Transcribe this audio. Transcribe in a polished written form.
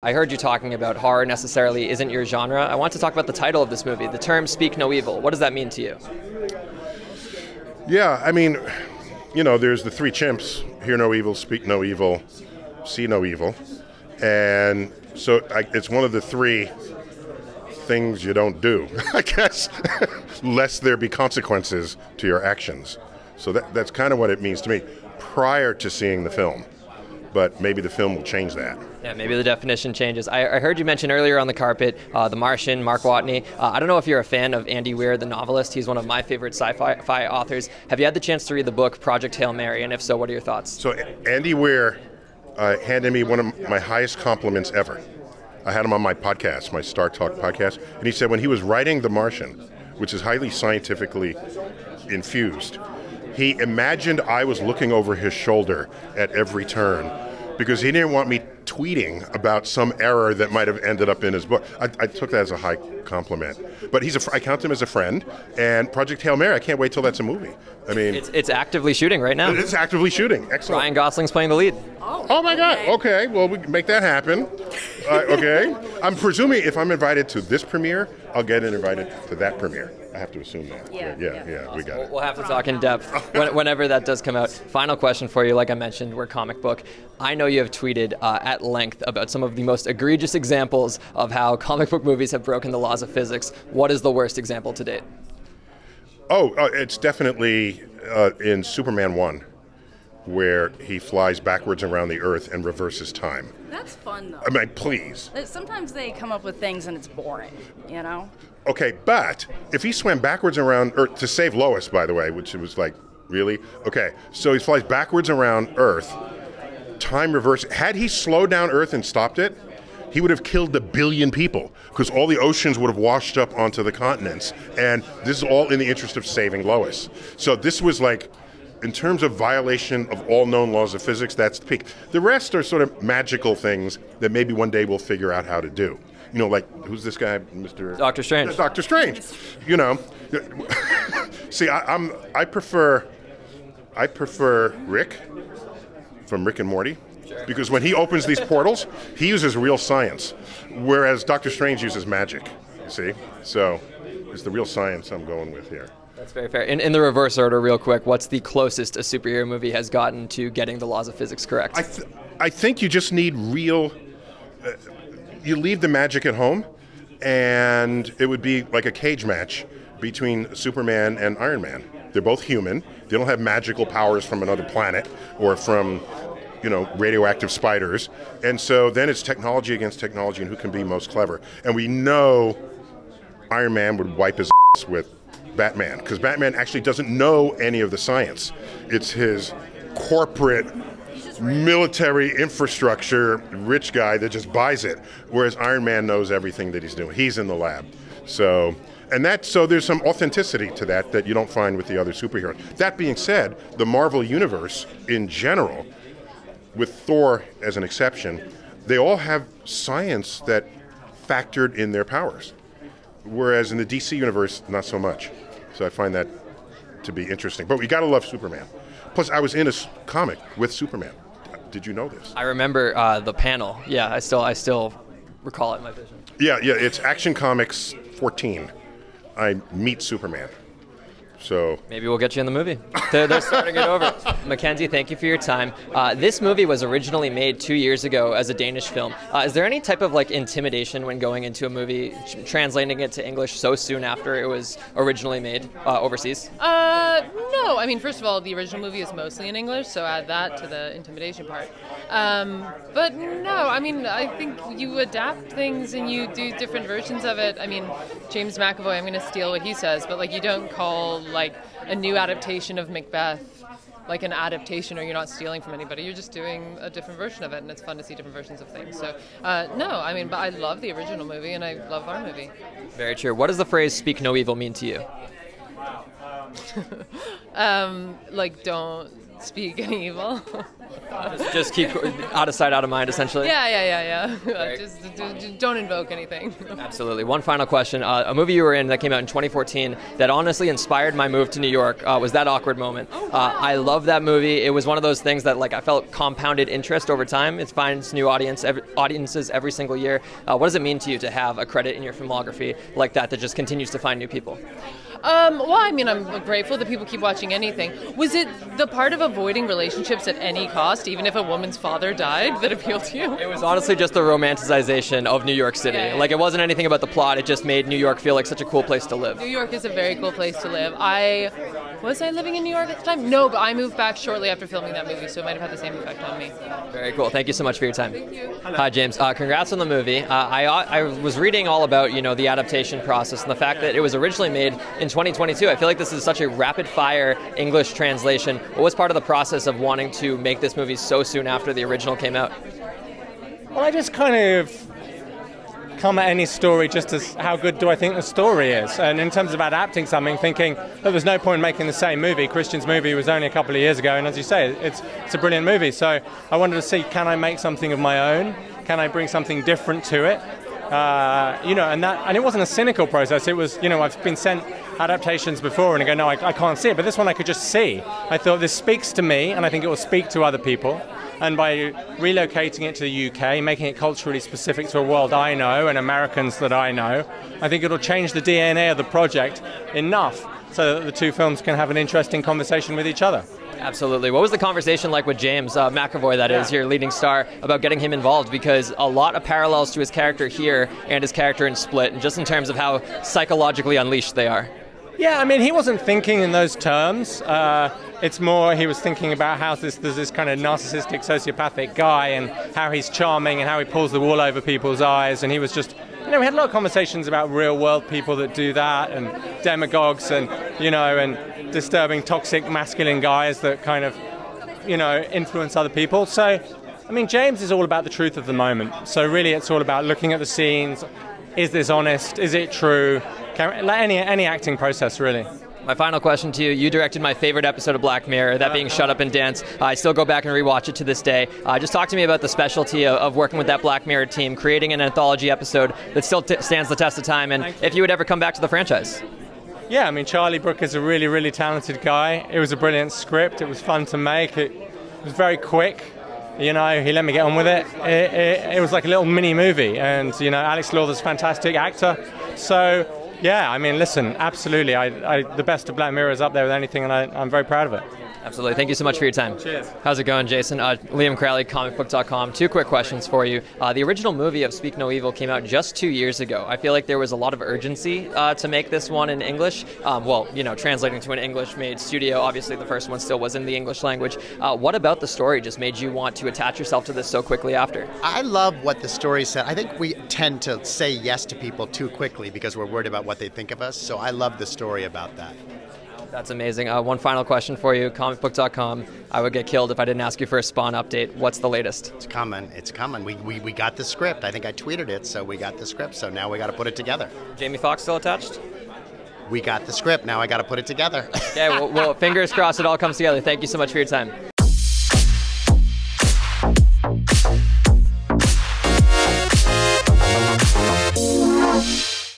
I heard you talking about horror necessarily isn't your genre. I want to talk about the title of this movie, the term "Speak No Evil." What does that mean to you? Yeah, I mean, there's the three chimps: hear no evil, speak no evil, see no evil. And so it's one of the three things you don't do, I guess, lest there be consequences to your actions. So that's kind of what it means to me prior to seeing the film. But maybe the film will change that. Yeah, maybe the definition changes. I heard you mention earlier on the carpet, The Martian, Mark Watney. I don't know if you're a fan of Andy Weir, the novelist. He's one of my favorite sci-fi authors. Have you had the chance to read the book Project Hail Mary? And if so, what are your thoughts? So Andy Weir handed me one of my highest compliments ever. I had him on my podcast, my Star Talk podcast, and he said when he was writing The Martian, which is highly scientifically infused, he imagined I was looking over his shoulder at every turn because he didn't want me tweeting about some error that might have ended up in his book. I took that as a high compliment. But I count him as a friend, and Project Hail Mary, I can't wait till that's a movie. I mean, it's actively shooting right now. It's actively shooting. Excellent. Ryan Gosling's playing the lead. Oh my God. Okay, well, we can make that happen. Okay. I'm presuming if I'm invited to this premiere, I'll get invited to that premiere. I have to assume that. Yeah. Awesome. We got it. We'll have to talk in depth whenever that does come out. Final question for you. Like I mentioned, we're Comic Book. I know you have tweeted at length about some of the most egregious examples of how comic book movies have broken the laws of physics. What is the worst example to date? It's definitely in Superman 1, where he flies backwards around the Earth and reverses time. That's fun, though. I mean, please. Sometimes they come up with things and it's boring, you know? Okay, but if he swam backwards around Earth to save Lois, by the way, which was like, really? Okay, so he flies backwards around Earth, time reverse. Had he slowed down Earth and stopped it, he would have killed 1 billion people because all the oceans would have washed up onto the continents. And this is all in the interest of saving Lois. So this was like, in terms of violation of all known laws of physics, that's the peak. The rest are sort of magical things that maybe one day we'll figure out how to do. Like, who's this guy, Mr. Doctor Strange. Doctor Strange. See, I prefer Rick from Rick and Morty. Sure. Because when he opens these portals, he uses real science, whereas Doctor Strange uses magic, you see? So it's the real science I'm going with here. That's very fair. In the reverse order, real quick, what's the closest a superhero movie has gotten to getting the laws of physics correct? I think you just need real... you leave the magic at home, and it would be like a cage match between Superman and Iron Man. They're both human. They don't have magical powers from another planet or from... radioactive spiders. And so then it's technology against technology and who can be most clever. And we know Iron Man would wipe his ass with Batman because Batman actually doesn't know any of the science. It's his corporate military infrastructure rich guy that just buys it, whereas Iron Man knows everything that he's doing. He's in the lab. So there's some authenticity to that you don't find with the other superheroes. That being said, the Marvel Universe in general, with Thor as an exception, they all have science that factored in their powers. Whereas in the DC universe, not so much. So I find that to be interesting. But we gotta love Superman. Plus, I was in a comic with Superman. Did you know this? I remember the panel. Yeah, I still recall it in my vision. Yeah, it's Action Comics 14. I meet Superman. So maybe we'll get you in the movie. They're starting it over. Mackenzie, thank you for your time. This movie was originally made 2 years ago as a Danish film. Is there any type of intimidation when going into a movie, translating it to English so soon after it was originally made overseas? No. I mean, first of all, the original movie is mostly in English, so add that to the intimidation part. But no, I mean, I think you adapt things and you do different versions of it. I mean, James McAvoy, I'm going to steal what he says, but you don't call a new adaptation of Macbeth like an adaptation, or you're not stealing from anybody. You're just doing a different version of it, and it's fun to see different versions of things. So, no, I mean, but I love the original movie, and I love our movie. Very true. What does the phrase "speak no evil" mean to you? speak any evil. Just keep out of sight, out of mind, essentially. Yeah. Just don't invoke anything. Absolutely. One final question. A movie you were in that came out in 2014 that honestly inspired my move to New York was That Awkward Moment. I love that movie. It was one of those things that I felt compounded interest over time. It finds new audiences every single year. What does it mean to you to have a credit in your filmography like that just continues to find new people? Well, I mean, I'm grateful that people keep watching anything. Was it the part of avoiding relationships at any cost, even if a woman's father died, that appealed to you? It was honestly just the romanticization of New York City. Yeah. It wasn't anything about the plot. It just made New York feel like such a cool place to live. New York is a very cool place to live. Was I living in New York at the time? No, but I moved back shortly after filming that movie, so it might have had the same effect on me. Very cool. Thank you so much for your time. Thank you. Hi, James. Congrats on the movie. I was reading all about the adaptation process and the fact that it was originally made in 2022. I feel like this is such a rapid-fire English translation. What was part of the process of wanting to make this movie so soon after the original came out? Well, I just kind of come at any story just as how good do I think the story is. And in terms of adapting something, thinking that there's no point in making the same movie. Christian's movie was only a couple of years ago, and as you say, it's a brilliant movie. So I wanted to see, can I make something of my own? Can I bring something different to it? And it wasn't a cynical process. It was, I've been sent adaptations before and I go, no, I can't see it. But this one I could just see. I thought this speaks to me and I think it will speak to other people. And by relocating it to the UK, making it culturally specific to a world I know and Americans that I know, I think it'll change the DNA of the project enough so that the two films can have an interesting conversation with each other. Absolutely. What was the conversation like with James McAvoy, that is, your leading star, about getting him involved? Because a lot of parallels to his character here and his character in Split, and just in terms of how psychologically unleashed they are. Yeah, I mean, he wasn't thinking in those terms. It's more he was thinking about how there's this kind of narcissistic, sociopathic guy and how he's charming and how he pulls the wool over people's eyes. And he was just, we had a lot of conversations about real-world people that do that and demagogues and, and disturbing, toxic, masculine guys that kind of, influence other people. So, I mean, James is all about the truth of the moment. So really it's all about looking at the scenes. Is this honest? Is it true? Like any acting process, really. My final question to you, you directed my favorite episode of Black Mirror, that being Shut Up and Dance. I still go back and rewatch it to this day. Just talk to me about the specialty of working with that Black Mirror team, creating an anthology episode that still stands the test of time, and if you would ever come back to the franchise. Yeah, I mean, Charlie Brooker is a really, really talented guy. It was a brilliant script. It was fun to make. It was very quick. He let me get on with it. It was like a little mini movie, and Alex Lawther's a fantastic actor. So yeah, I mean, listen, absolutely. The best of Black Mirror is up there with anything, and I'm very proud of it. Absolutely. Thank you so much for your time. Cheers. How's it going, Jason? Liam Crowley, Comicbook.com. 2 quick questions for you. The original movie of Speak No Evil came out just 2 years ago. I feel like there was a lot of urgency to make this one in English. Translating to an English-made studio. Obviously, the first one still was in the English language. What about the story just made you want to attach yourself to this so quickly after? I love what the story said. I think we tend to say yes to people too quickly because we're worried about what they think of us. So I love the story about that. That's amazing. One final question for you. Comicbook.com. I would get killed if I didn't ask you for a Spawn update. What's the latest? It's coming. It's coming. We got the script. I think I tweeted it, so we got the script. So now we got to put it together. Jamie Foxx still attached? We got the script. Now I got to put it together. Okay, well, fingers crossed it all comes together. Thank you so much for your time.